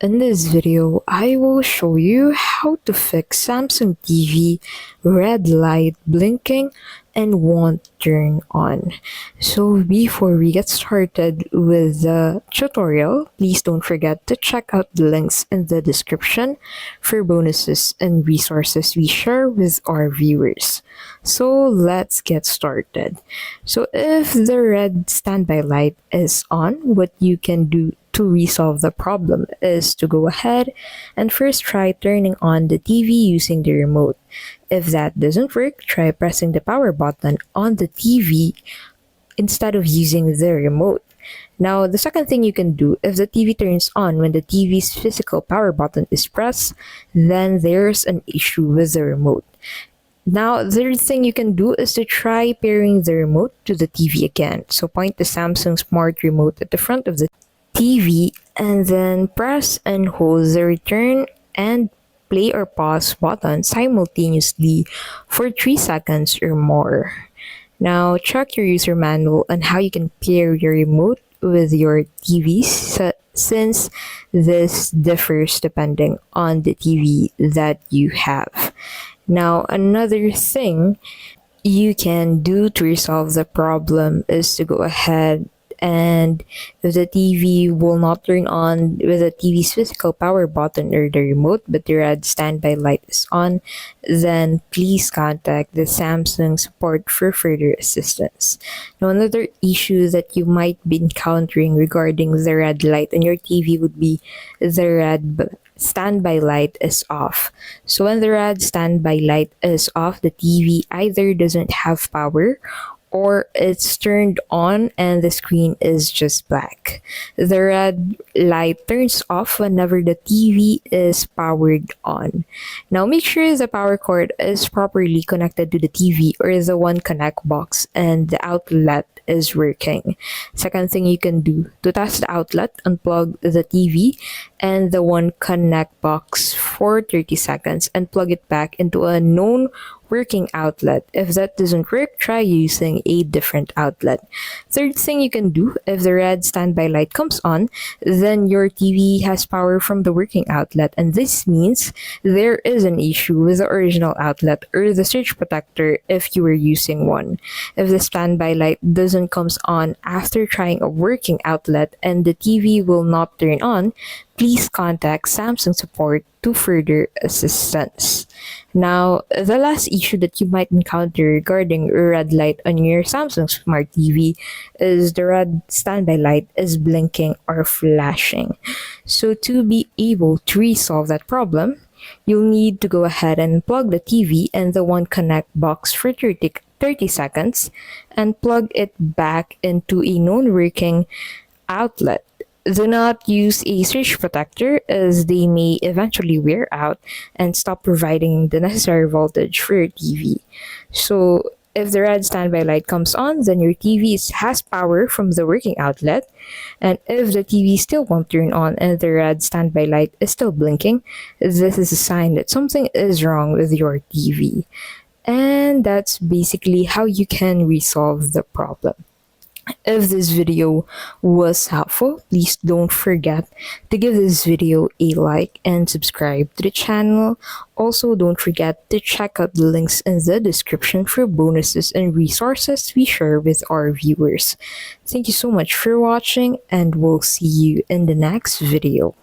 In this video, I will show you how to fix Samsung TV red light blinking and won't turn on. So before we get started with the tutorial, please don't forget to check out the links in the description for bonuses and resources we share with our viewers. So let's get started. So if the red standby light is on, what you can do to resolve the problem is to go ahead and first try turning on the TV using the remote. If that doesn't work, try pressing the power button on the TV instead of using the remote. Now, the second thing you can do, if the TV turns on when the TV's physical power button is pressed, then there's an issue with the remote. Now, the third thing you can do is to try pairing the remote to the TV again. So point the Samsung Smart Remote at the front of the TV and then press and hold the return and play or pause button simultaneously for 3 seconds or more. Now, check your user manual on how you can pair your remote with your TV since this differs depending on the TV that you have. Now, another thing you can do to resolve the problem is to go ahead and if the TV will not turn on with the TV's physical power button or the remote, but the red standby light is on, then please contact the Samsung support for further assistance. Now, another issue that you might be encountering regarding the red light on your TV would be the standby light is off. So when the red standby light is off, the TV either doesn't have power or it's turned on and the screen is just black. The red light turns off whenever the TV is powered on. Now make sure the power cord is properly connected to the TV or the One Connect box and the outlet is working. Second thing you can do to test the outlet, unplug the TV and the One Connect box for 30 seconds and plug it back into a known working outlet. If that doesn't work, try using a different outlet. Third thing you can do, if the red standby light comes on, then your TV has power from the working outlet, and this means there is an issue with the original outlet or the surge protector if you were using one. If the standby light doesn't comes on after trying a working outlet and the TV will not turn on, please contact Samsung support to further assistance. Now, the last issue that you might encounter regarding a red light on your Samsung Smart TV is the red standby light is blinking or flashing. So to be able to resolve that problem, you'll need to go ahead and plug the TV and the One Connect box for 30 seconds and plug it back into a non-working outlet. Do not use a surge protector as they may eventually wear out and stop providing the necessary voltage for your TV. So if the red standby light comes on, then your TV has power from the working outlet. And if the TV still won't turn on and the red standby light is still blinking, this is a sign that something is wrong with your TV. And that's basically how you can resolve the problem. If this video was helpful, please don't forget to give this video a like and subscribe to the channel. Also, don't forget to check out the links in the description for bonuses and resources we share with our viewers. Thank you so much for watching and we'll see you in the next video.